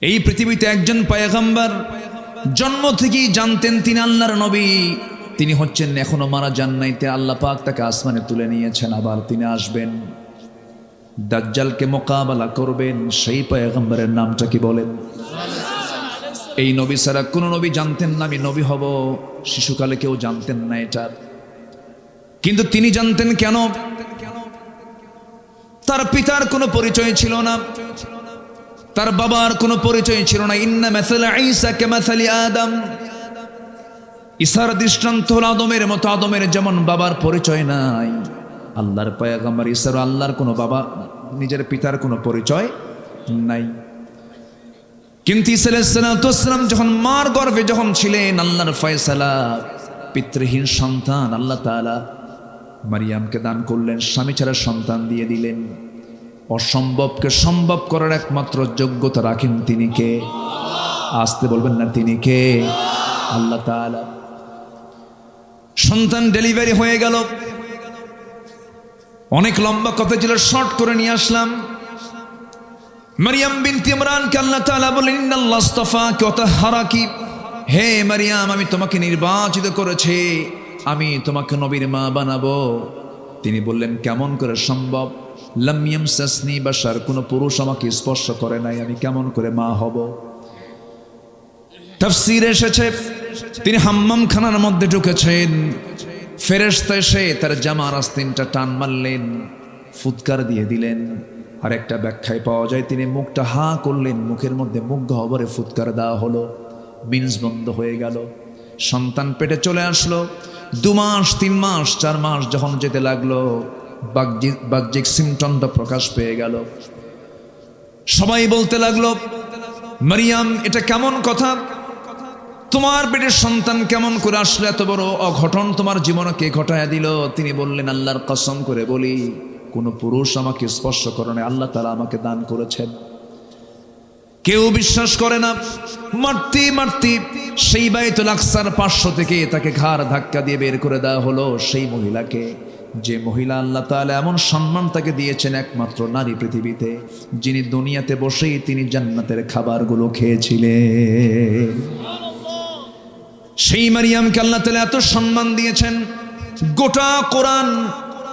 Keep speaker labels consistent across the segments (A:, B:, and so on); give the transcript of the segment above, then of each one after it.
A: এই পৃথিবীতে একজন পয়গম্বর জন্ম থেকেই জানতেন তিনি আল্লাহর নবী, তিনি হচ্ছেন এখনো মারা যান নাই, আল্লাহ পাক তাকে আসমানে তুলে নিয়েছেন, আবার তিনি আসবেন, দাজ্জালকে মোকাবেলা করবেন। সেই পয়গম্বরের নামটা কি বলেন? এই নবী ছাড়া কোন নবী জানতেন না আমি নবী হব, শিশুকালে কেউ জানতেন না এটা, কিন্তু তিনি জানতেন। কেন? তার পিতার কোনো পরিচয় ছিল না, তার বাবার কোনো পরিচয় ছিল না। ইন্না মাসালা ঈসা কামাসালি আদম, ঈসার দৃষ্টান্ত হলো আদমের মতো, আদমের যেমন বাবার পরিচয় নাই, আল্লাহর পয়গম্বর ঈসার আল্লাহর কোনো বাবা, নিজের পিতার কোনো পরিচয় নাই। কিন্তু ঈসা আলাইহিস সালাম যখন মার গর্ভে যখন ছিলেন, আল্লাহর ফয়সালা, পিতৃহীন সন্তান আল্লাহ তাআলা মারিয়ামকে দান করলেন, স্বামী ছাড়া সন্তান দিয়ে দিলেন। অসম্ভবকে সম্ভব করার একমাত্র যোগ্যতা রাখেন তিনি কে? আসতে বলবেন না, তিনি কে? আল্লাহ তাআলা। সন্তান ডেলিভারি হয়ে গেল, অনেক লম্বা কথা ছিল, শর্ট করে নিয়ে আসলাম। মারিয়াম বিনতে ইমরানকে আল্লাহ তাআলা বলেন, ইন্নাল্লাহ আস্তাফাকি ওয়া তাহহারাকি, হে মারিয়াম আমি তোমাকে নির্বাচিত করেছি, আমি তোমাকে নবীর মা বানাবো। তিনি বললেন কেমন করে সম্ভব? লাম ইয়ামসাসনি বাশার, কোন পুরুষ আমাকে স্পর্শ করে নাই, আমি কেমন করে মা হব? তাফসীরে এসেছে তিনি হাম্মাম খানার মধ্যে ঢুকেছেন, ফেরেশতা এসে তার জামার আস্তিনটা টান মারলেন, ফুৎকার দিয়ে দিলেন। আর একটা ব্যাখ্যায় পাওয়া যায় তিনি মুখটা হা করলেন, মুখের মধ্যে মুখ গহ্বরে ফুৎকার দেওয়া হলো, মিন্স বন্ধ হয়ে গেল। সন্তান পেটে চলে আসলো। 2 মাস 3 মাস 4 মাস যখন যেতে লাগলো, বাহ্যিক সিমটমটা প্রকাশ পেয়ে গেল। সবাই বলতে লাগলো, মারিয়াম এটা কেমন কথা, তোমার পেটের সন্তান কেমন করে আসলো, এত বড় অঘটন তোমার জীবনে কে ঘটায়া দিল? তিনি বললেন, আল্লাহর কসম করে বলি, কোন পুরুষ আমাকে স্পর্শ করে না, আল্লাহ তাআলা আমাকে দান করেছেন। কেউ বিশ্বাস করে না। মারতে মারতে সেই বাইতুল আকসার 500 থেকে তাকে ঘাড় ধাক্কা দিয়ে বের করে দেওয়া হলো। সেই মহিলাকে, যে মহিলা আল্লাহ তাআলা এমন সম্মান তাকে দিয়েছেন, একমাত্র নারী পৃথিবীতে, যিনি দুনিয়াতে বসেই তিনি জান্নাতের খাবারগুলো খেয়েছিলেন। সেই মারিয়ামকে আল্লাহ তাআলা এত সম্মান দিয়েছেন। গোটা কোরআন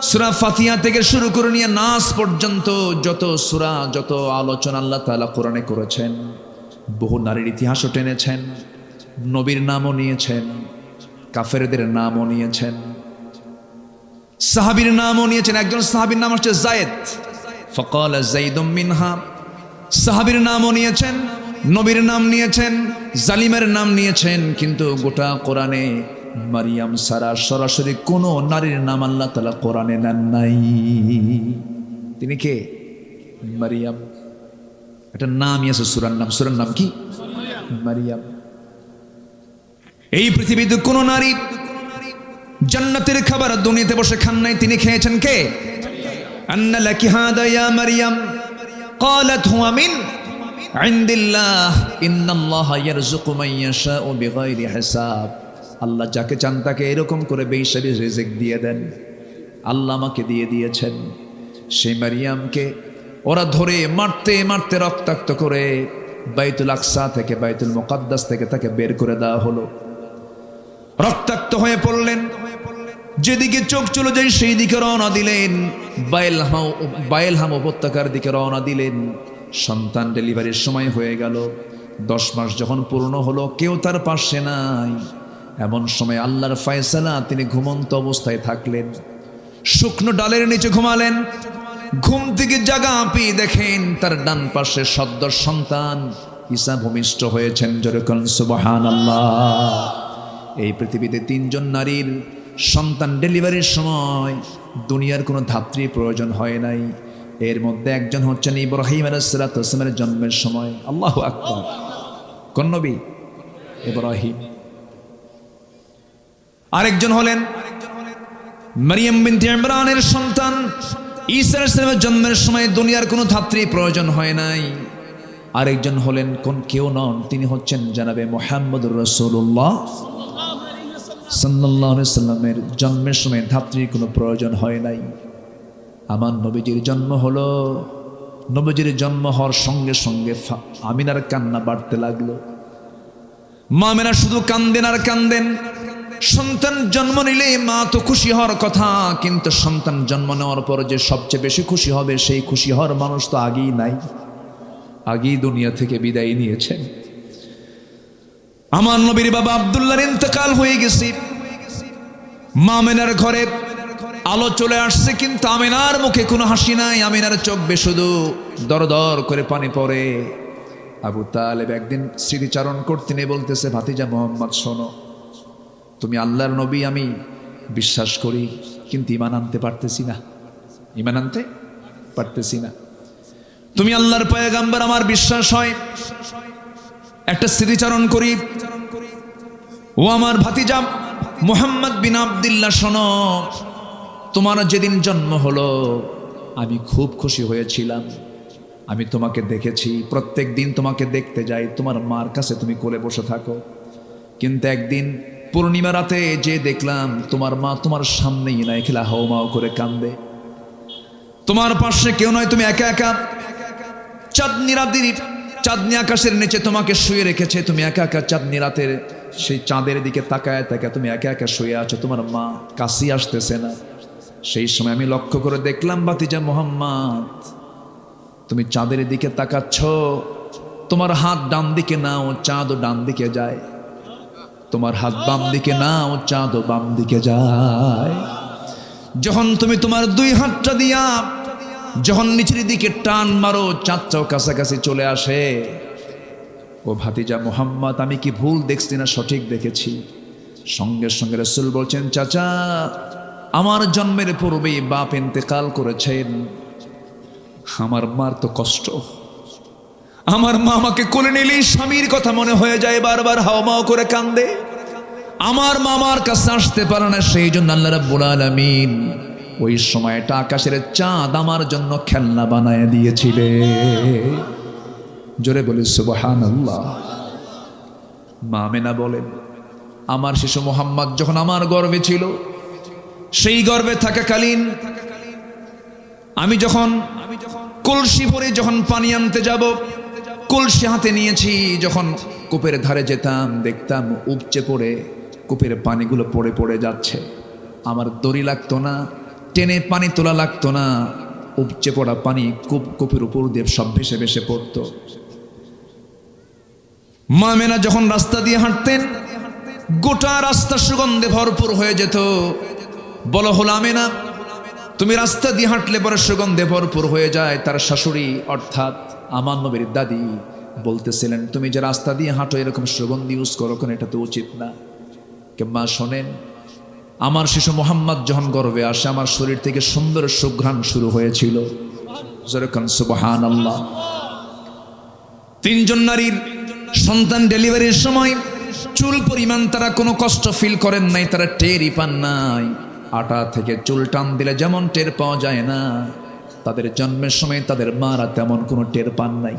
A: সূরা ফাতিহা থেকে শুরু করে নিয়ে নাস পর্যন্ত যত সূরা, যত আলোচনা আল্লাহ তাআলা কোরআনে করেছেন, বহু নারীর ইতিহাসও টেনেছেন, নবীর নামও নিয়েছেন, কাফেরদের নামও নিয়েছেন, সাহাবীর নামও নিয়েছেন। একজন সাহাবীর নাম হচ্ছে যায়েদ, ফাকালা যাইদুম মিনহা, সাহাবীর নামও নিয়েছেন, নবীর নাম নিয়েছেন, জালিমের নাম নিয়েছেন। কিন্তু গোটা কোরআনে মারিয়াম সারা সরাসরি কোন নারীর নাম আল্লাহ তাআলা কোরআনে নেন নাই। তিনি কে? মারিয়াম। একটা নামই আছে, সূরার নাম। সূরার নাম কি? মারিয়াম। এই পৃথিবীতে কোন নারী জান্নাতের খাবার দুনিয়াতে বসে খান নাই, তিনি খেয়েছেন কে? আন্না লাকি হাদা ইয়া মারিয়াম ক্বালাত হুয়া মিন ইনদিল্লাহ ইন্নাল্লাহা ইয়ারযুকু মান ইয়াশাউ বিগাইরি হিসাব। আল্লাহ যাকে চান তাকে এরকম করে বেহিসাবি রিজিক দিয়ে দেন। আল্লাহ আমাকে দিয়ে দিয়েছেন। সেই মারিয়ামকে ওরা ধরে মারতে মারতে রক্তাক্ত করে বাইতুল আকসা থেকে, বাইতুল মুকাদ্দাস থেকে তাকে বের করে দেওয়া হলো। রক্তাক্ত হয়ে পড়লেন, যেদিকে চোখ চলে যায় সেই দিকে রওনা দিলেন, বাইলহাম উপত্যকার দিকে রওনা দিলেন। সন্তান ডেলিভারির সময় হয়ে গেল। 10 মাস যখন পূর্ণ হলো, কেউ তার পাশে নাই। এমন সময় আল্লাহর ফয়সালা, তিনি ঘুমন্ত অবস্থায় থাকলেন, শুকনো ডালের নিচে ঘুমালেন। ঘুম থেকে জাগা পেয়ে দেখেন তার ডান পাশে সদ্য সন্তান ঈসা ভূমিষ্ঠ হয়েছেন। যেরকম সুবহানাল্লাহ। এই পৃথিবীতে 3 জন নারীর সন্তান ডেলিভারির সময় দুনিয়ার কোনো ধাত্রী প্রয়োজন হয় নাই। এর মধ্যে একজন হচ্ছেন ইব্রাহিম আলাইহিস সালামের জন্মের সময়। আল্লাহু আকবার। কোন নবী? ইব্রাহিম। আরেকজন হলেন মারিয়াম বিনতে ইমরানের সন্তান ঈসা আলাইহিস সালামের জন্মের সময় দুনিয়ার কোনো ধাত্রী প্রয়োজন হয় নাই। আরেকজন হলেন কেউ নন, তিনি হচ্ছেন জনাবে মুহাম্মদুর রাসূলুল্লাহ সাল্লাল্লাহু আলাইহি সাল্লামের জন্মের সময় ধাত্রীর কোনো প্রয়োজন হয় নাই। আমার নবীজির জন্ম হলো নবীজির জন্ম হওয়ার সঙ্গে সঙ্গে আমিনার কান্না বাড়তে লাগলো। মা আমিনা শুধু কান্দেন আর কান্দেন। সন্তান জন্ম নিলে মা তো খুশি হওয়ার কথা, কিন্তু সন্তান জন্ম নেওয়ার পর যে সবচেয়ে বেশি খুশি হবে সেই খুশি হওয়ার মানুষ তো আগেই নাই, আগেই দুনিয়া থেকে বিদায় নিয়েছেন। আমার নবীর বাবা আব্দুল্লাহর ইন্তেকাল হয়ে গেছে। মা আমিনার ঘরে আলো চলে আসছে, কিন্তু আমিনার মুখে কোনো হাসি নাই। আমিনার চোখ বে শুধু দর দর করে পানি পড়ে। আবু তালেব একদিন স্মৃতিচারণ করতে নিয়ে বলতেছে, ভাতিজা মোহাম্মদ শোনো, তুমি আল্লাহর নবী আমি বিশ্বাস করি, কিন্তু ঈমান আনতে পারতেছি না, ঈমান আনতে পারতেছি না। তুমি আল্লাহর পয়গাম্বর আমার বিশ্বাস হয়, একটা স্মৃতিচারণ করি। ও আমার ভাতিজা মুহাম্মদ বিন আব্দুল্লাহ শোনো, তোমার যেদিন জন্ম হলো আমি খুব খুশি হয়েছিলাম। আমি তোমাকে দেখেছি, প্রত্যেক দিন তোমাকে দেখতে যাই, তোমার মার কাছে তুমি কোলে বসে থাকো। কিন্তু একদিন পূর্ণিমা রাতে যে দেখলাম তোমার মা তোমার সামনেই নাই, খেলা হাওমাও করে কান্দে। তোমার পাশে কেউ নয়, তুমি একা একা চাঁদনি রাতের চাঁদনি আকাশের নিচে তোমাকে শুয়ে রেখেছে। তুমি একা একা চাঁদনি রাতের সেই চাঁদের দিকে তাকায় তাকায় তুমি একা একা শুয়ে আছো, তোমার মা কাছে আসতেছে না। সেই সময় আমি লক্ষ্য করে দেখলাম, ভাতিজা মোহাম্মদ তুমি চাঁদের দিকে তাকাচ্ছ, তোমার হাত ডান দিকে নাও, চাঁদও ডান দিকে যায়। তোমার হাত বাম দিকে নাও, চাঁদও বাম দিকে যায়। যখন তুমি তোমার দুই হাতটা দিয়া যখন নিচের দিকে টান মারো, চাঁদটাও কাছাকাছি চলে আসে। ও ভাতিজা মোহাম্মদ, আমি কি ভুল দেখছি না সঠিক দেখেছি? সঙ্গে সঙ্গে রাসূল বলছেন, চাচা আমার জন্মের পূর্বেই বাপ ইন্তেকাল করেছেন। আমার মার তো কষ্ট, আমার মা আমাকে কোলে নিলেই স্বামীর কথা মনে হয়ে যায়, বারবার হাওমাও করে কান্দে। আমার মামার কাছে আসতে পারে না, সেই জন্য আল্লাহ রাব্বুল আলামিন ওই সময়টা আকাশের চাঁদ আমার জন্য খেলনা বানায় দিয়েছিলে। জোরে বলি সুবহানাল্লাহ। মা আমিনা বলেন, আমার শিশু মুহাম্মদ যখন আমার গর্ভে ছিল, সেই গর্ভে থাকাকালীন আমি যখন কলসি ভরে যখন পানি আনতে যাব, কলসি হাতে নিয়েছি, যখন কূপের ধারে যেতাম দেখতাম উপচে পড়ে কূপের পানিগুলো পড়ে পড়ে যাচ্ছে। আমার দড়ি লাগতো না, টেনে পানি তোলা লাগতো না, উপচে পড়া পানি কূপের উপর দিয়ে সব ভেসে ভেসে পড়তো। মা আমিনা যখন রাস্তা দিয়ে হাঁটতেন, গোটা রাস্তা সুগন্ধে ভরপুর হয়ে যেত। বলো হলো আমিনা, তুমি রাস্তা দিয়ে হাঁটলে পরে সুগন্ধে ভরপুর হয়ে যায়। তার শাশুড়ি অর্থাৎ আমার নবীর দাদি বলতেছিলেন, তুমি যে রাস্তা দিয়ে হাঁটো এরকম সুগন্ধি ইউজ করো কেন, এটা তো উচিত না। মা শোনেন, আমার শিশু মোহাম্মদ যখন গর্ভে আসে, আমার শরীর থেকে সুন্দর সুঘ্রাণ শুরু হয়েছিল। সুবহানাল্লাহ। তিনজন নারীর সন্তান ডেলিভারির সময় চুল পরিমাণ তারা কোনো কষ্ট ফিল করেন নাই, তারা টেরই পান নাই। আটা থেকে চুল টান দিলে যেমন টের পাওয়া যায় না, তাদের জন্মের সময় তাদের মারা তেমন কোনো টের পান নাই।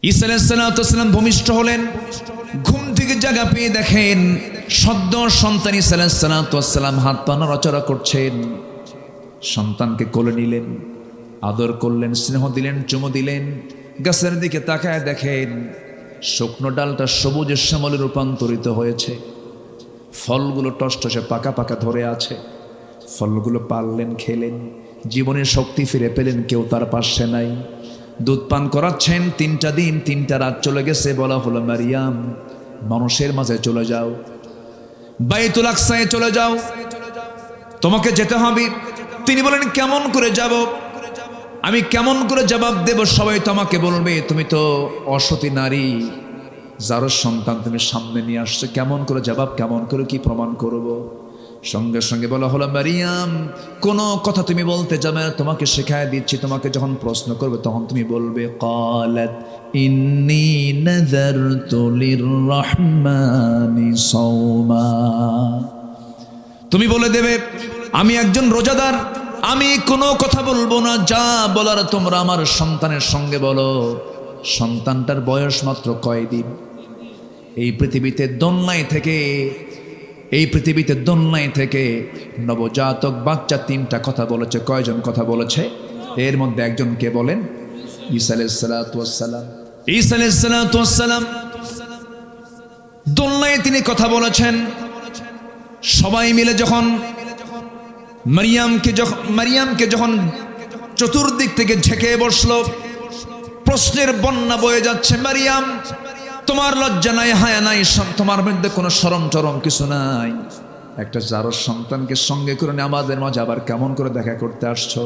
A: ঈসা আলাইহিস সালাম ভূমিষ্ঠ হলেন, ঘুম থেকে জাগা পেয়ে দেখেন সদ্য সন্তান ঈসা আলাইহিস সালাম হাত পা নড়াচড়া করছেন। সন্তানকে কোলে নিলেন, আদর করলেন, স্নেহ দিলেন, চুমু দিলেন। গাছের দিকে তাকায় দেখেন শুকনো ডালটা সবুজের শ্যামলে রূপান্তরিত হয়েছে, ফলগুলো টসটসে পাকা পাকা ধরে আছে। ফলগুলো পারলেন, খেলেন, জীবনের শক্তি ফিরে পেলেন। কেউ তার পাশে নাই। দুধ পান করাচ্ছেন। 3টা দিন 3টা রাত চলে গেছে। বলা হলো, মারিয়াম মানুষের মাঝে চলে যাও, বাইতুল আকসায় চলে যাও, তোমাকে যেতে হবে। তিনি বলেন, কেমন করে যাব? আমি কেমন করে জবাব দেব? সবাই তো আমাকে বলবে তুমি তো অসতী নারী, যার সন্তান তুমি সামনে নিয়ে আসছো, কেমন করে জবাব, কেমন করে কি প্রমাণ করব? সঙ্গে সঙ্গে বলা হলো, মারিয়াম কোনো কথা তুমি বলতে যাবে না, তোমাকে শেখায় দিচ্ছি। তোমাকে যখন প্রশ্ন করবে তখন তুমি বলবে, ক্বালাত ইন্নী নাযারতু লিররহমানি সাওমা। তুমি বলে দেবে, আমি একজন রোজাদার, আমি কোনো কথা বলবো না, যা বলার তোমরা আমার সন্তানের সঙ্গে বলো। সন্তানটার বয়স মাত্র কয়দিন? এই পৃথিবীতে দোলনায় থেকে এই পৃথিবীতে দোলনায় থেকে নবজাতক বাচ্চা 3টা কথা বলেছে। কয়জন কথা বলেছে? এর মধ্যে একজনকে বলেন ঈসা আলাইহিস সালাতু ওয়াস সালাম। ঈসা আলাইহিস সালাতু ওয়াস সালাম দোলনায় তিনি কথা বলেছেন। সবাই মিলে যখন মারিয়ামকে যখন চতুর্দিক থেকে ঝেঁকে বসলো, প্রশ্নের বন্যা বয়ে যাচ্ছে। মারিয়াম, তোমার লজ্জা নাই, হায়া নাই, তোমার মধ্যে কোনো শরম টরম কিছু নাই? একটা জারজ সন্তানকে সঙ্গে করে নিয়ে আমাদের মাঝে আবার কেমন করে দেখা করতে আসছো?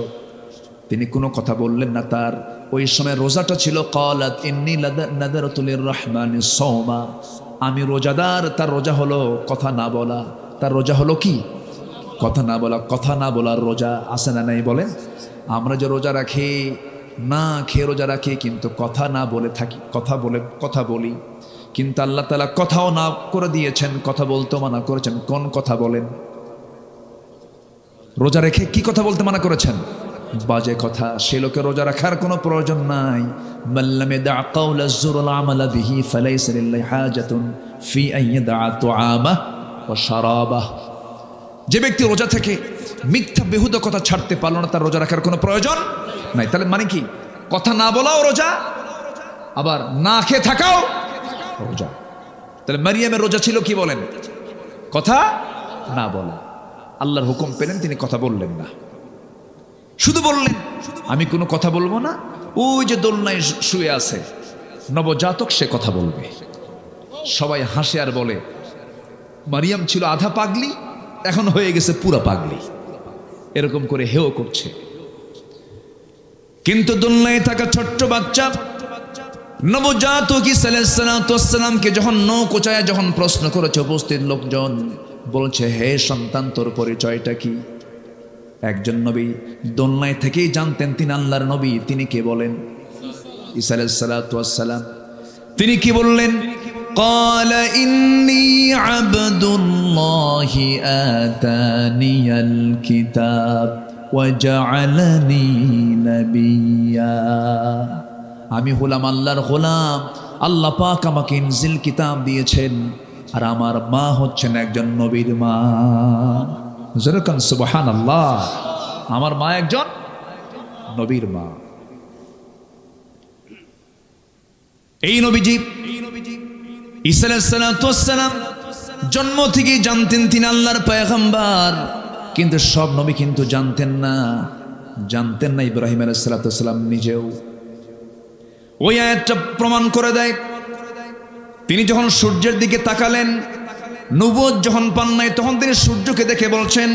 A: তিনি কোনো কথা বললেন না। তার ওই সময় রোজাটা ছিল। ক্বালাত ইন্নী নাযারাতু লির-রাহমানি সাওমা, আমি রোজাদার। তার রোজা হলো কথা না বলা। তার রোজা হলো কি? কথা না বলা। কথা না বলার রোজা আছে না নাই বলেন? আমরা যে রোজা রাখি, না খেয়ে রোজা রাখি, কিন্তু কথা না বলে থাকি, কথা বলি। কিন্তু আল্লাহ তাআলা কথাও না করে দিয়েছেন, কথা বলতে মানা করেছেন। কোন কথা বলেন? রোজা রেখে কি কথা বলতে মানা করেছেন? বাজে কথা। সে লোকে রোজা রাখার কোনো প্রয়োজন নাই। মাল্লাম ইয়াদা কাওলা যুর ওয়াল আমালা বিহি ফালাইসা লিল্লাহি হাজাতুন ফি আন ইয়াদা তুআমাহ ওয়া শারাবাহ। যে ব্যক্তি রোজা থেকে মিথ্যা বেহুদা কথা ছাড়তে পারলো না, তার রোজা রাখার কোনো প্রয়োজন নাই। তাহলে মানে কি? কথা না বলাও রোজা, আবার না খেয়ে থাকাও রোজা। তাহলে মারিয়ামের রোজা ছিল কি বলেন? কথা না বলা। আল্লাহর হুকুম পেলেন, তিনি কথা বললেন না। শুধু বললেন আমি কোনো কথা বলবো না। ওই যে দোলনায় শুয়ে আছে নবজাতক, সে কথা বলবে। সবাই হাসে আর বলে মারিয়াম ছিল আধা পাগলি, এখন হয়ে গেছে পুরা পাগলি। এরকম করে হেও করছে। কিন্তু দোলনায় থাকা ছোট্ট বাচ্চা নবজাতক ঈসা আলাইহিস সালাতু ওয়াস সালামকে যখন নৌকোচায় যখন প্রশ্ন করেছে উপস্থিত লোকজন, বলছে হে সন্তান, তোর পরিচয়টা কি? একজন নবী দোলনায় থেকেই জানতেন তিনি আল্লাহর নবী। তিনি কে বলেন? ঈসা আলাইহিস সালাতু ওয়াস সালাম। তিনি কি বললেন? ক্বালা ইন্নী আবদুল্লাহি আতানিয়াল কিতাব ওয়া জাআলানি নাবিয়্যা। আমি হলাম আল্লাহর গোলাম। আল্লাহ পাক আমাকে ইনজিল কিতাব দিয়েছেন, আর আমার মা হচ্ছেন একজন নবীর মা। যেরকম সুবহানাল্লাহ, আমার মা একজন নবীর মা। এই নবীজি ঈসা আলাইহিস সালাতু ওয়াস সালাম জন্ম থেকেই জানতেন তিনি আল্লাহর পয়গম্বর। কিন্তু সব নবী কিন্তু জানতেন না। ইব্রাহিম আলাইহিস সালাতু ওয়াস সালাম নিজেও। ওই আয়াতটা প্রমাণ করে দেয়। তিনি যখন সূর্যের দিকে তাকালেন, নবুয়ত যখন পান নাই, তখন তিনি সূর্যকে দেখে বলছেন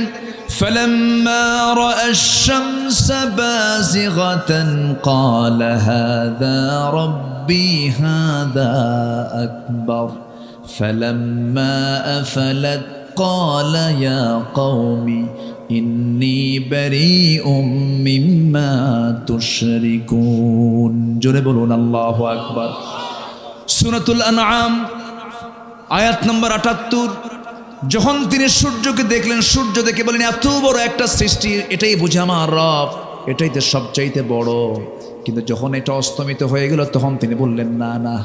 A: ফালাম্মা রাআ আশ-শামসা বাযিগাতান ক্বালা হাযা রাব্বি হাযা আকবার ফালাম্মা আফালাত ক্বালা ইয়া কওমি ইন্নী বারীউম মিম্মা তুশরিকুন। জোরে বলুন আল্লাহু আকবার। সূরাতুল আনআম আয়াত নম্বর ৭৮। যখন তিনি সূর্যকে দেখলেন, সূর্য দেখে বলেন এত বড় একটা সৃষ্টি, এটাই বুঝে আমার রব, এটাই তো সবচাইতে বড়। কিন্তু যখন এটা অস্তমিত হয়ে গেল, তখন তিনি বললেন না,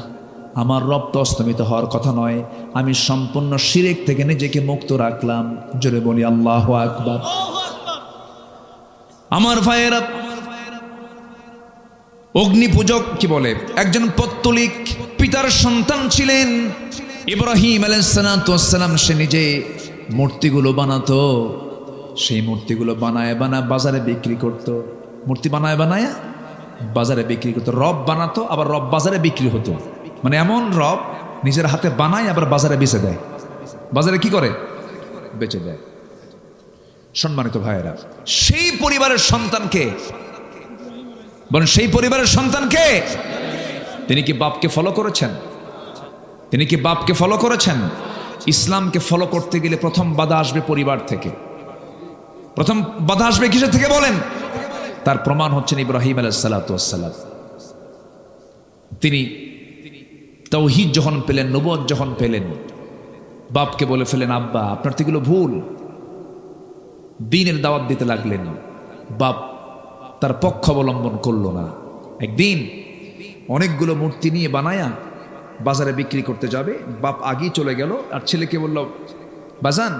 A: আমার রব তো অস্তমিত হওয়ার কথা নয়। আমি সম্পূর্ণ শিরক থেকে নিজেকে মুক্ত রাখলাম। জোরে বলি আল্লাহু আকবার। আমার ভাইয়েরা, অগ্নি পূজক কি বলে, একজন পত্তলিক পিতার সন্তান ছিলেন ইব্রাহিম আলাইহিস সালাতু ওয়াস সালাম। সে নিজে মূর্তিগুলো বানাতো। সেই মূর্তিগুলো বানায় বাজারে বিক্রি করত। মূর্তি বানায় বাজারে বিক্রি করতো। রব বানাতো, আবার রব বাজারে বিক্রি হতো। মানে এমন রব নিজের হাতে বানায় আবার বাজারে বেচে দেয়। বাজারে কি করে? বেচে দেয়। সম্মানিত ভাইয়েরা, সেই পরিবারের সন্তানকে বলেন, সেই পরিবারের সন্তানকে তিনি কি বাপকে ফলো করেছেন? ইসলামকে ফলো করতে গেলে প্রথম বাধা আসবে পরিবার থেকে। প্রথম বাধা আসবে কিসের থেকে বলেন? তার প্রমাণ হচ্ছেন ইব্রাহিম আলাইহিস সালাতু ওয়াস সালাম। তিনি তাওহীদ যখন পেলেন, নবুয়ত যখন পেলেন, বাপকে বলে ফেলেন আব্বা আপনার তো এগুলো ভুল। দ্বীনের দাওয়াত দিতে লাগলেন। বাপ তার পক্ষ অবলম্বন করলো না। একদিন অনেকগুলো মূর্তি নিয়ে বানায়া বাজারে বিক্রি করতে যাবে, বাপ আগেই চলে গেল আর ছেলেকে বলল বাজান,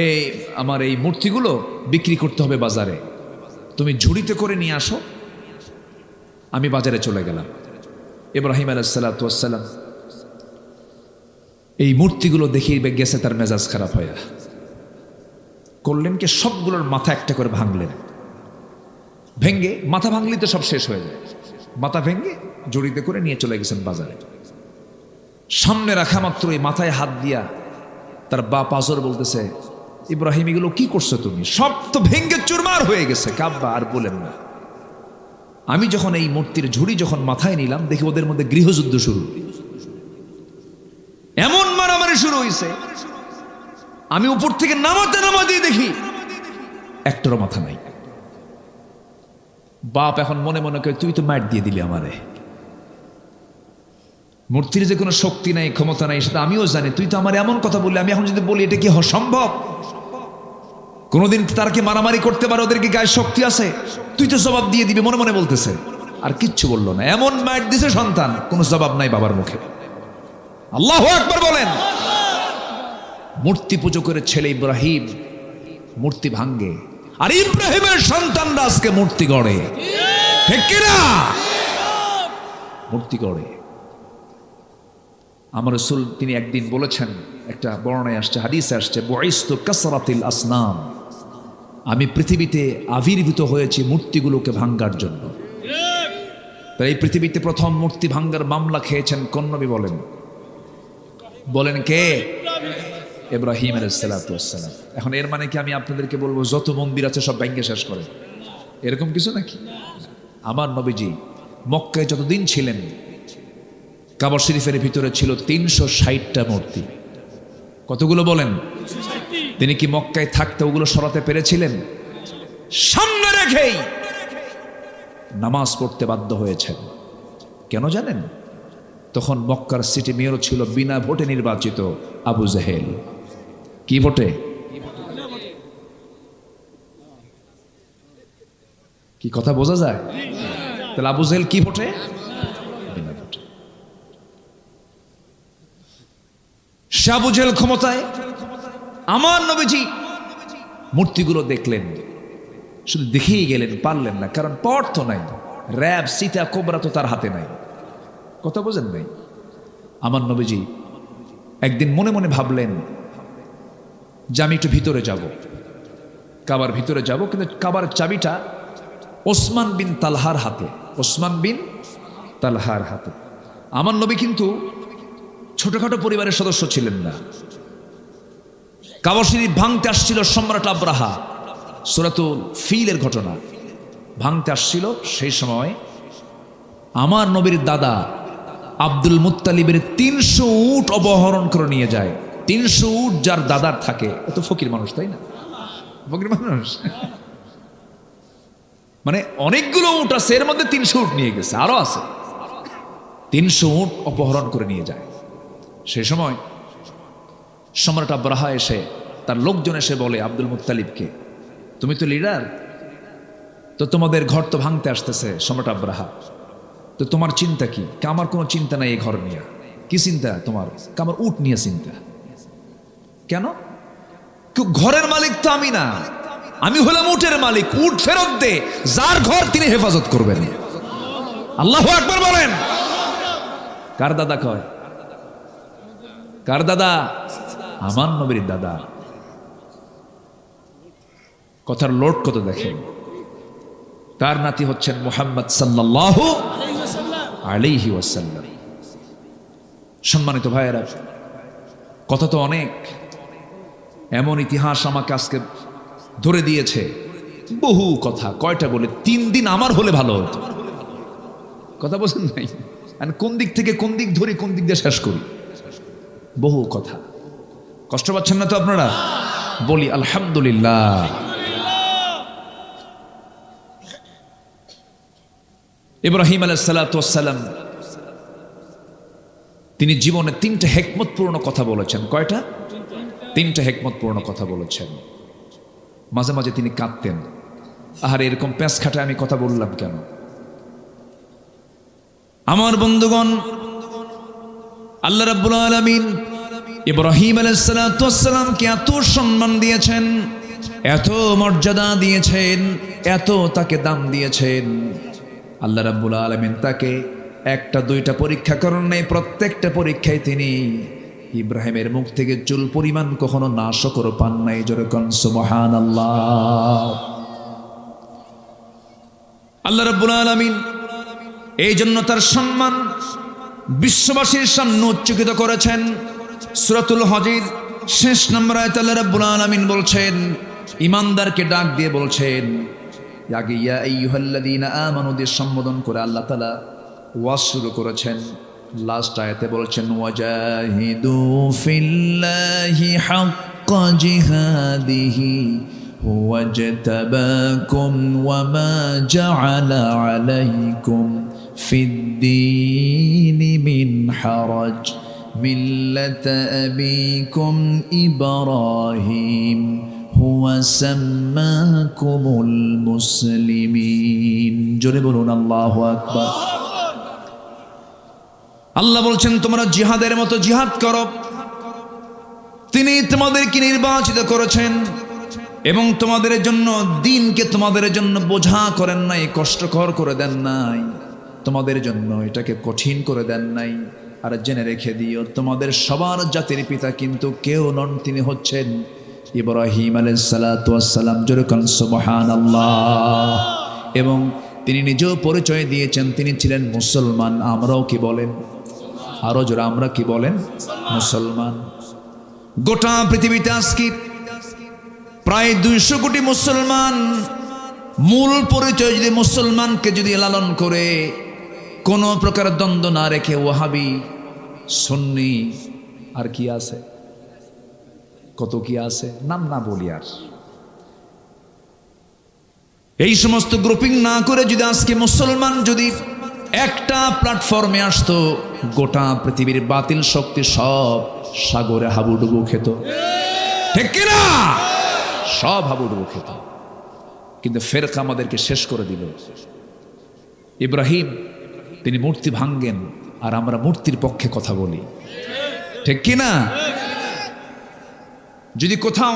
A: এই আমার এই মূর্তিগুলো বিক্রি করতে হবে বাজারে, তুমি ঝুড়িতে করে নিয়ে আসো। আমি বাজারে চলে গেলাম। ইব্রাহিম আলাইহিস সালাতু ওয়াস সালাম এই মূর্তিগুলো দেখিয়ে গেছে, তার মেজাজ খারাপ হয়ে করলেন কি, সবগুলোর মাথা একটা করে ভাঙলেন। ভেঙ্গে, মাথা ভাঙলে তো সব শেষ হয়ে যায়, মাথা ভেঙ্গে জড়িতে করে নিয়ে চলে গেছেন বাজারে। সামনে রাখা মাত্র এই মাথায় হাত দিয়া তার বাপ আজর বলতেছে, ইব্রাহিম এগুলো কি করছো তুমি? সব তো ভেঙ্গে চুরমার হয়ে গেছে। কাব্বা আর বলেন না। আমি যখন এই মূর্তির ঝুড়ি যখন মাথায় নিলাম, দেখি ওদের মধ্যে গৃহযুদ্ধ শুরু, এমন মারামারি শুরু হয়েছে। আমি উপর থেকে নামাতে দেখি একটারও মাথা নাই। বাপ এখন মনে মনে করে, তুই তো মার দিয়ে দিলি আমারে। মূর্তির যে কোনো শক্তি নাই, ক্ষমতা নাই, সেটা আমিও জানি। তুই তো আমার এমন কথা বললি, আমি এখন যদি বলি এটা কি সম্ভব? কোনোদিন তারা কি মারামারি করতে পারে? ওদের কি গায়ে শক্তি আছে? তুই তো জবাব দিয়ে দিবি, মনে মনে বলতেছে। আর কিচ্ছু বললো না। এমন মার দিছে সন্তান, কোনো জবাব নাই বাবার মুখে। আল্লাহু আকবার বলেন। মূর্তি পুজো করে ছেলে ইব্রাহিম মূর্তি ভাঙ্গে, আর ইব্রাহিমের সন্তানরা আজকে মূর্তি গড়ে। ঠিক কিনা? মূর্তি গড়ে। আমার রাসূল তিনি একদিন বলেছেন, একটা বর্ণনায় আসছে, হাদিসে আসছে, বুইসতু কাসরাতিল আসনাম, আমি পৃথিবীতে আবির্ভূত হয়েছি মূর্তিগুলোকে ভাঙ্গার জন্য। তাই এই পৃথিবীতে প্রথম মূর্তি ভাঙ্গার মামলা খেয়েছেন কোন নবী বলেন? বলেন কে? ইব্রাহিম আলাইহিস সালাতু ওয়াস সালাম। এখন এর মানে কি আমি আপনাদেরকে বলবো যত মন্দির আছে সব ভেঙে শেষ করে? এরকম কিছু নাকি? আমার নবীজি মক্কায় যতদিন ছিলেন, কাবা শরীফের ভিতরে ছিল 360টা মূর্তি। কতগুলো বলেন? তিনি কি মক্কায় থাকতে ওগুলো সরাতে পেরেছিলেন? সামনে রেখেই নামাজ পড়তে বাধ্য হয়েছেন। কেন জানেন? তখন মক্কার সিটি মেয়র ছিল বিনা ভোটে নির্বাচিত আবু জেহেল। কি ভোটে? কি কথা বোঝা যায়? তাহলে আবু জেহেল কি ভোটে? বিনা ভোটে। সে আবু জেহেল ক্ষমতায়। আমার নবীজি মূর্তিগুলো দেখলেন, শুধু দেখেই গেলেন, পারলেন না, কারণ পথ তো নাই। র্যাব, সীতা, কোবরা তো তার হাতে নাই। কথা বোঝেন নাই? আমার নবীজি একদিন মনে মনে ভাবলেন যে আমি একটু ভিতরে যাব, কাবার ভিতরে যাব, কিন্তু কাবার চাবিটা ওসমান বিন তালহার হাতে। ওসমান বিন তালহার হাতে। আমার নবী কিন্তু ছোটখাটো পরিবারের সদস্য ছিলেন না। কাবা শরীফ ভাঙতে আসছিল সম্রাট আব্রাহা, সূরাতুল ফিলের ঘটনা ভাঙতে আসছিল। সেই সময় আমার নবীর দাদা আব্দুল মুত্তালিবের 300 উট অপহরণ করে নিয়ে যায়। 300 উট যার দাদার থাকে, এত ফকির মানুষ, তাই না? ফকির মানুষ মানে অনেকগুলো উট আছে, এর মধ্যে 300 উট নিয়ে গেছে, আরো আছে। 300 উট অপহরণ করে নিয়ে যায়। সেই সময় সম্রাট আব্রাহা এসে, তার লোকজন এসে বলে আব্দুল মুত্তালিবকে, তুমি তো লিডার, তো তোমাদের ঘর তো ভাঙতে আসতেছে সম্রাট আব্রাহা, তো তোমার চিন্তা কি? আমার কোনো চিন্তা নাই এই ঘর নিয়ে। কি চিন্তা তোমার? আমার উট নিয়ে চিন্তা। কেন? ঘরের মালিক তো আমি না, আমি হলাম উটের মালিক। উট ফেরত দে, যার ঘর তিনি হেফাজত করবেন। আল্লাহু আকবার বলেন। কার দাদা কয়? কার দাদা? আমার নবীর দাদা। কথার লোড কত দেখেন। তার নাতি হচ্ছেন মুহাম্মদ সাল্লাল্লাহু আলাইহি ওয়াসাল্লাম। সম্মানিত ভাইয়েরা, কথা তো অনেক। এমন ইতিহাস আমাকে আজকে ধরে দিয়েছে, বহু কথা। কয়টা বলে? 3 দিন আমার হলে ভালো হতো। কথা বোঝেন নাই? কোন দিক থেকে কোন দিক ধরি, কোন দিক দিয়ে শেষ করি, বহু কথা। কষ্ট পাচ্ছেন না তো আপনারা? বলি আলহামদুলিল্লাহ। ইব্রাহিম আলাইহিস সালাতু ওয়াস সালাম তিনি জীবনে 3টা হিকমতপূর্ণ কথা বলেছেন। কয়টা? 3টা হিকমতপূর্ণ কথা বলেছেন। মাঝে মাঝে তিনি কাঁদতেন, আহারে এরকম প্যাঁচ খাটায় আমি কথা বললাম কেন? আমার বন্ধুগণ, আল্লাহ রাব্বুল আলামিন ইব্রাহিম আলাইহিস সালাতু ওয়াস সালামকে এত সম্মান দিয়েছেন, এত মর্যাদা দিয়েছেন, এত তাকে দাম দিয়েছেন। আল্লাহ রাব্বুল আলামিন তাকে একটা দুইটা পরীক্ষা করেন নাই, প্রত্যেকটা পরীক্ষায় তিনি ইব্রাহিমের মুখ থেকে চুল পরিমাণ কখনো নাশকর পান নাই। জোরে কোন সুবহানাল্লাহ। আল্লাহ রাব্বুল আলামিন এই জন্য তার সম্মান বিশ্ববাসীর সামনে উচ্চকিত করেছেন। সূরাতুল হজের শেষ নম্বর আয়াতে আল্লাহ রাব্বুল আলামিন বলছেন, ইমানদারকে ডাক দিয়ে বলছেন, আগে ইয়া আইয়ুহাল্লাযীনা আমানু দিয়ে সম্বোধন করে আল্লাহ তাআলা ওয়াজ শুরু করেছেন। লাস্ট আয়াতে বলছেন, ওয়াজাহিদু ফিল্লাহি হাক্কা জিহাদিহি হুয়া জাতাবাকুম ওয়া মা জাআলা আলাইকুম ফিদ্দীনি মিন হারাজ মিল্লাতা আবিকুম ইব্রাহিম হুয়া সাম্মাকুমুল মুসলিমিন। জোরে বলুন আল্লাহু আকবার। আল্লাহ বলছেন, তোমরা জিহাদের মতো জিহাদ করো। তিনি তোমাদেরকে নির্বাচিত করেছেন এবং তোমাদের জন্য দ্বীনকে তোমাদের জন্য বোঝা করেন নাই, কষ্টকর করে দেন নাই, তোমাদের জন্য এটাকে কঠিন করে দেন নাই। আর জেনে রেখে দিও, তোমাদের সবার জাতির পিতা কিন্তু কেউ নন, তিনি হচ্ছেন ইব্রাহিম আলাইহিস সালাতু ওয়াস সালাম। জোরে কোন সুবহানাল্লাহ। এবং তিনি নিজেও পরিচয় দিয়েছেন তিনি ছিলেন মুসলমান। আমরাও কি বলেন? আরো জোরে আমরা কি বলেন? মুসলমান। গোটা পৃথিবীতে আজকে প্রায় 200 কোটি মুসলমান। মূল পরিচয় যদি মুসলমানকে যদি লালন করে, কোনো প্রকার দ্বন্দ্ব না রেখে, ওয়াহাবি, সুন্নি, আর কি আছে, কত কি আছে, নাম না বলি আর, এই সমস্ত গ্রুপিং না করে যদি আজকে মুসলমান যদি একটা প্ল্যাটফর্মে আসতো, গোটা পৃথিবীর বাতিল শক্তি সব সাগরে হাবুডুবু খেত। ঠিক কিনা? সব হাবুডুবু খেত। কিন্তু ফেরকা আমাদেরকে শেষ করে দিল। ইব্রাহিম তিনি মূর্তি ভাঙ্গেন আর আমরা মূর্তির পক্ষে কথা বলি। ঠিক কিনা? যদি কোথাও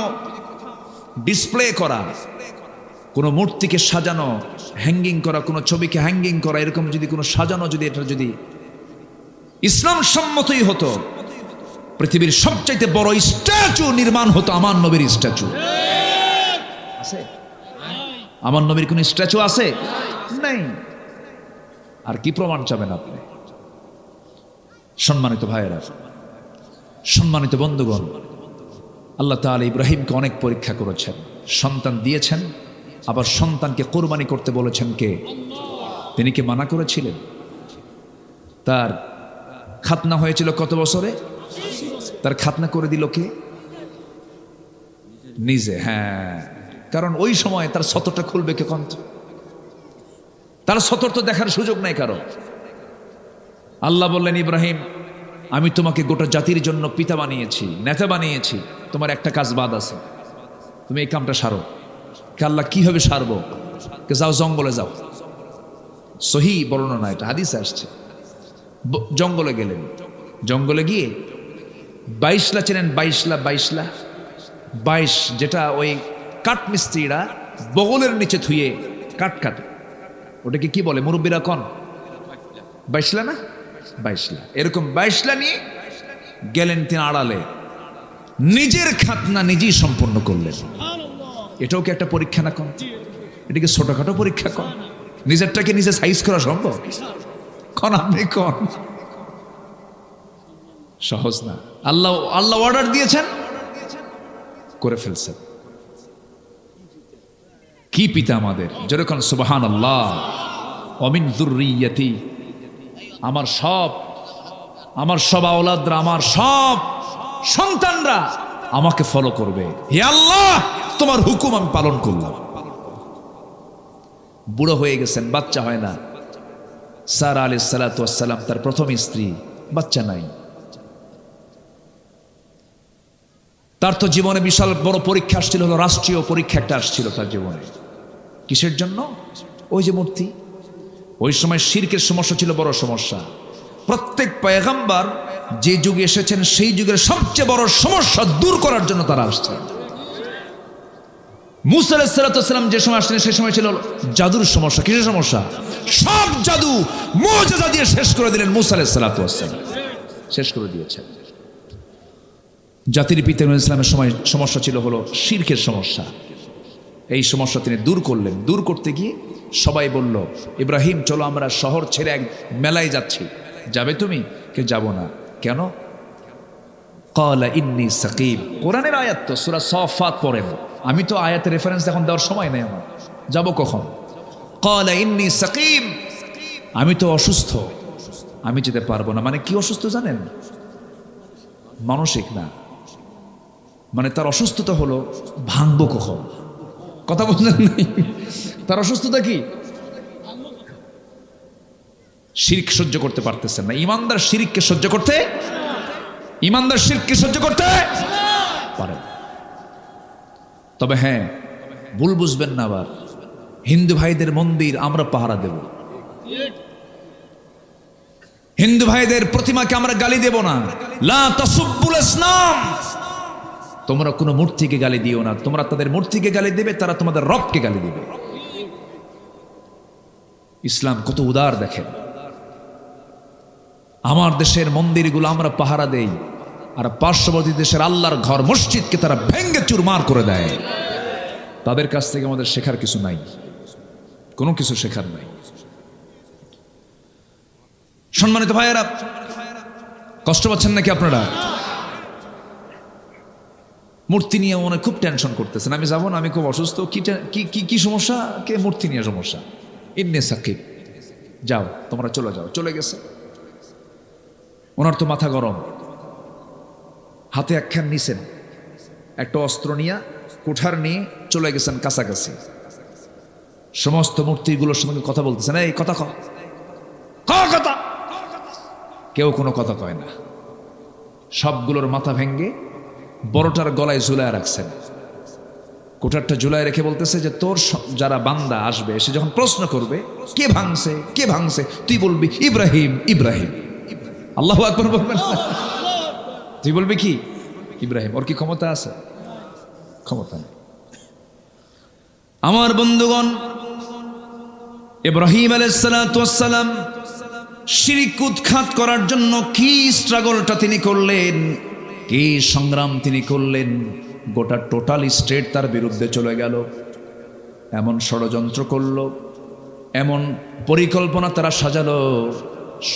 A: ডিসপ্লে করা, কোনো মূর্তিকে সাজানো, হ্যাঙ্গিং করা, কোনো ছবিকে হ্যাঙ্গিং করা, এরকম যদি কোনো সাজানো, যদি এটা যদি ইসলাম সম্মতই হতো, পৃথিবীর সবচাইতে বড় স্ট্যাচু নির্মাণ হতো আমার নবীর স্ট্যাচু। আছে? আমার নবীর কোন স্ট্যাচু আছে? নাই। আর কি প্রমাণ চাবেন আপনি? সম্মানিত ভাইয়েরা, সম্মানিত বন্ধুগণ, আল্লাহ তাআলা ইব্রাহিমকে অনেক পরীক্ষা করেছেন, সন্তান দিয়েছেন, আবার সন্তানকে কোরবানি করতে বলেছেন কে? তিনি কি মানা করেছিলেন? তার খাতনা হয়েছিল কত বছরে? তার খাতনা করে দিল কে? নিজে। হ্যাঁ, কারণ ওই সময় তার সতরটা খুলবে কে? কন্ত তার সতর তো দেখার সুযোগ নাই কারো। আল্লাহ বললেন, ইব্রাহিম আমি তোমাকে গোটা জাতির জন্য পিতা বানিয়েছি, নেতা বানিয়েছি, তোমার একটা কাজ বাদ আছে, তুমি এই কামটা সারো। আল্লাহ কিভাবে সারবো? যাও জঙ্গলে যাও। সহি বর্ণনা, এটা হাদিসে আসছে। জঙ্গলে গেলেন, জঙ্গলে গিয়ে 22লা চেনেন? 22 যেটা ওই কাঠমিস্ত্রিরা বগলের নিচে থুয়ে কাঠ কাটে, ওটাকে কি বলে মুরব্বীরা কন? 22লা না? 22লা। এরকম 22লা নিয়ে গেলেন তিনি আড়ালে, নিজের খাতনা নিজেই সম্পন্ন করলেন। এটাও কি একটা পরীক্ষা না? কন এটাকে ছোটখাটো পরীক্ষা? কন নিজেরটাকে নিজে সাইজ করা সম্ভব? কন আপনি কন? সহজ না। আল্লাহ অর্ডার দিয়েছেন, করে ফেলছেন। কি পিতা আমাদের! যেরকম সুবহানাল্লাহ। অমিন যুররিয়াতি, আমার সব আওলাদরা, আমার সব সন্তানরা আমাকে ফলো করবে। হে আল্লাহ, তোমার হুকুম আমি পালন করলাম। বুড়ো হয়ে গেছেন, বাচ্চা হয় না। সারা আলাইহিস সালাতু ওয়াস সালাম তার প্রথম স্ত্রী, বাচ্চা নাই। তার তো জীবনে বিশাল বড় পরীক্ষা আসছিল, হলো রাষ্ট্রীয় পরীক্ষা একটা আসছিল তার জীবনে। কিসের জন্য? ওই যে মূর্তি। ওই সময় শিরকের সমস্যা ছিল বড় সমস্যা। প্রত্যেক পয়গম্বর যে যুগে এসেছেন সেই যুগের সবচেয়ে বড় সমস্যা দূর করার জন্য তারা আসছেন। মুসা আলাইহিস সালাম যে সময় আসছেন সেই সময় ছিল জাদুর সমস্যা। কিসের সমস্যা? সব জাদু মুজিজা দিয়ে শেষ করে দিলেন মুসা আলাইহিস সালাম, শেষ করে দিয়েছেন। জাতির পিতা নূহ ইসলামের সময় সমস্যা ছিল হলো শিরকের সমস্যা। এই সমস্যা তিনি দূর করলেন। দূর করতে গিয়ে সবাই বলল, ইব্রাহিম চলো আমরা শহর ছেড়ে এক মেলায় যাচ্ছি, যাবে তুমি? কে যাব না। কেন? ক্বালা ইন্নী সাকিম। কোরআনের আয়াত তো, সূরা সাফাত পড়েন। আমি তো আয়াতের রেফারেন্স এখন দেওয়ার সময় নেই আমার, যাব কখন? ক্বালা ইন্নী সাকিম, আমি তো অসুস্থ, আমি যেতে পারবো না। মানে কি অসুস্থ জানেন? মানসিক না, মানে তার অসুস্থতা হলো ভাঙবো কখন। কথা বললেন নাই? তার অসুস্থতা কি? শিরক সহ্য করতে পারতেছেন না। ইমানদার শিরককে সহ্য করতে, ইমানদার শিরককে সহ্য করতে পারে। তবে হ্যাঁ, ভুল বুঝবেন না আবার, হিন্দু ভাইদের মন্দির আমরা পাহারা দেব, হিন্দু ভাইদের প্রতিমাকে আমরা গালি দেব না। লা তাসুব্বুল আসনাম, তোমরা কোনো মূর্তিকে গালি দিও না। তোমরা তাদের মূর্তিকে গালি দেবে, তারা তোমাদের রবকে গালি দেবে। ইসলাম কত উদার দেখেন। আমার দেশের মন্দিরগুলো আমরা পাহারা দেই, আর পার্শ্ববর্তী দেশের আল্লাহর ঘর মসজিদকে তারা ভেঙ্গে চুরমার করে দেয়। তাদের কাছ থেকে আমাদের শেখার কিছু নাই, কোনো কিছু শেখার নাই। সম্মানিত ভাইয়েরা, কষ্ট পাচ্ছেন নাকি আপনারা? মূর্তি নিয়ে মনে খুব টেনশন করতেছেন, আমি যাবো না, আমি খুব অসুস্থ। কি সমস্যা? কে? মূর্তি নিয়ে সমস্যা। ইন্নী সাকিব, যাও তোমরা চলে যাও। চলে গেছে। ওনার তো মাথা গরম, হাতে একখান নিছেন, একটা অস্ত্র নিয়ে কুঠার নিয়ে চলে গেছেন কাছাকাছি। সমস্ত মূর্তিগুলোর সঙ্গে কথা বলতেছেন, এই কথা কথা। কেউ কোনো কথা কয় না। সবগুলোর মাথা ভেঙ্গে বড়টার গলায় ঝুলায় রাখছেন। কোঠারটা ঝুলায় রেখে বলতেছে যে তোর যারা বান্দা আসবে, সে যখন প্রশ্ন করবে কে ভাঙছে কে ভাঙছে, তুই বলবি ইব্রাহিম ইব্রাহিম। আল্লাহু আকবার বলবেন না? তুই বলবি কি? ইব্রাহিম। ওর কি ক্ষমতা আছে? ক্ষমতা নেই। আমার বন্ধুগণ, ইব্রাহিম আলাইহিস সালাতু ওয়াস সালাম শিরক উৎখাত করার জন্য কি স্ট্রাগলটা তিনি করলেন, কি সংগ্রাম তিনি করলেন। গোটা টোটাল স্টেট তার বিরুদ্ধে চলে গেল, এমন ষড়যন্ত্র করলো, এমন পরিকল্পনা তারা সাজালো,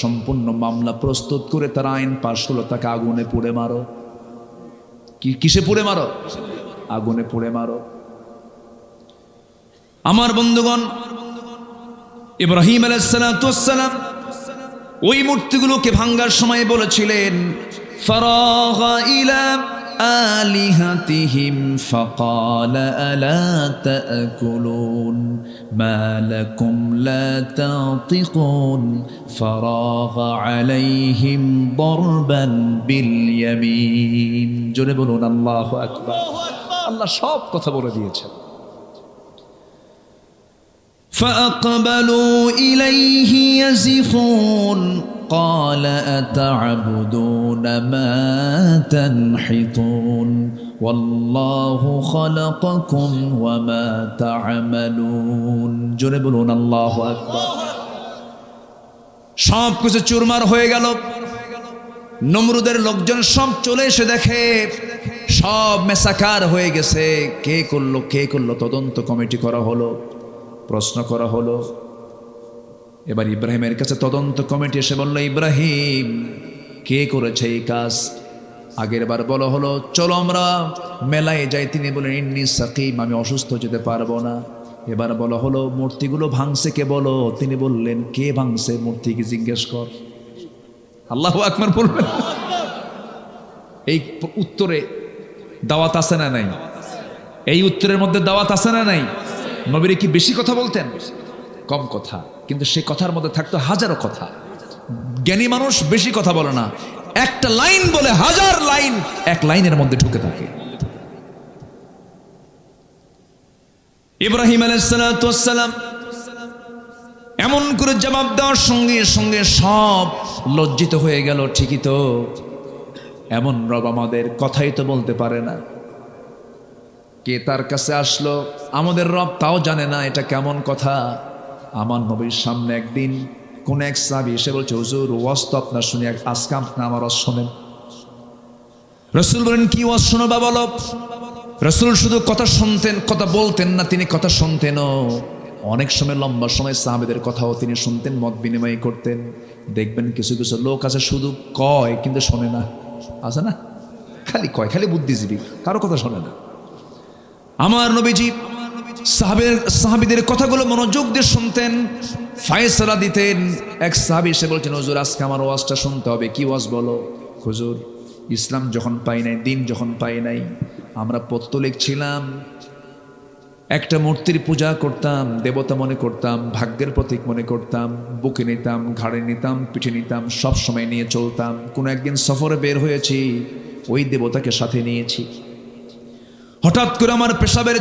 A: সম্পূর্ণ মামলা প্রস্তুত করে তারা আইন পাশ হলো, তাকে আগুনে পুড়ে মারো। কিসে পুড়ে মারো? আগুনে পুড়ে মারো। আমার বন্ধুগণ, ইব্রাহিম আলাইহিস সালাতু ওয়াস সালাম ওই মূর্তিগুলোকে ভাঙার সময় বলেছিলেন, ফারাগা ইলা আলিহাতিহিম ফাকালা আলা তাকুলুন মা লাকুম লা তাতিকুন ফারাগা আলাইহিম দরবান বিল ইয়ামিন। জোরে বলুন আল্লাহু আকবার। আল্লাহ সব কথা বলে দিয়েছেন। فأقبلوا إليه يزفون قال أتعبدون ما تنحتون والله خلقكم وما تعملون। জোরে বলুন আল্লাহু আকবার। সব কিছু চুরমার হয়ে গেল। নমরুদের লোকজন সব চলে এসে দেখে সব মেসাকার হয়ে গেছে। কে করলো তদন্ত কমিটি করা হলো, প্রশ্ন করা হলো। এবার ইব্রাহিমের কাছে তদন্ত কমিটি এসে বলল, ইব্রাহিম কে করেছে এই কাজ? আগের বার বলা হলো চলো আমরা মেলায় যাই, তিনি বলেন ইন্নী সাকিম, আমি অসুস্থ, যেতে পারবো না। এবার বলা হলো মূর্তিগুলো ভাঙছে কে বলো, তিনি বললেন কে ভাঙছে মূর্তিকে জিজ্ঞেস কর। আল্লাহু আকবার বলবেন। এই উত্তরে দাওয়াত আছে না নাই? এই উত্তরের মধ্যে দাওয়াত আছে না নাই? নবীরে কি বেশি কথা বলতেন? কম কথা, কিন্তু সেই কথার মধ্যে থাকতো হাজারো কথা। জ্ঞানী মানুষ বেশি কথা বলে না, একটা লাইন বলে হাজার লাইন এক লাইনের মধ্যে ঢুকে থাকে। ইব্রাহিম আলাইহিস সালাতু ওয়াস সালাম এমন করে জবাব দেওয়ার সঙ্গে সঙ্গে সব লজ্জিত হয়ে গেল। ঠিকই তো, এমন রব আমাদের, কথাই তো বলতে পারে না। কে তার কাছে আসলো, আমাদের রব তাও জানে না এটা কেমন কথা। আমার নবীর সামনে একদিন কোন এক সাহাবী এসে বলছে, হুজুর ওয়াজ তো আপনার শুনি, আজকে আপনি আমার ওয়াজ শোনেন। রাসূল বলেন, কি ওয়াজ শোনাবা বলো। রাসূল শুধু কথা শুনতেন, কথা বলতেন না, তিনি কথা শুনতেনও। অনেক সময় লম্বা সময় সাহাবীদের কথাও তিনি শুনতেন, মত বিনিময় করতেন। দেখবেন কিছু কিছু লোক আছে শুধু কয় কিন্তু শোনে না, আছে না? খালি কয়, খালি বুদ্ধিজীবী, কারো কথা শোনে না। আমার নবীজি সাহাবীদের কথাগুলো মনোযোগ দিয়ে শুনতেন, ফয়সালা দিতেন। এক সাহাবী এসে বলছেন, হুজুর আজকে আমার ওয়াজটা শুনতে হবে। কি ওয়াজ বলো। হুজুর, ইসলাম যখন পাই নাই, দিন যখন পাই নাই, আমরা পৌত্তলিক ছিলাম, একটা মূর্তির পূজা করতাম, দেবতা মনে করতাম, ভাগ্যের প্রতীক মনে করতাম, বুকে নিতাম, ঘাড়ে নিতাম, পিঠে নিতাম, সব সময় নিয়ে চলতাম। কোনো একদিন সফরে বের হয়েছি, ওই দেবতাকে সাথে নিয়েছি। হঠাৎ করে আমার পেশাবের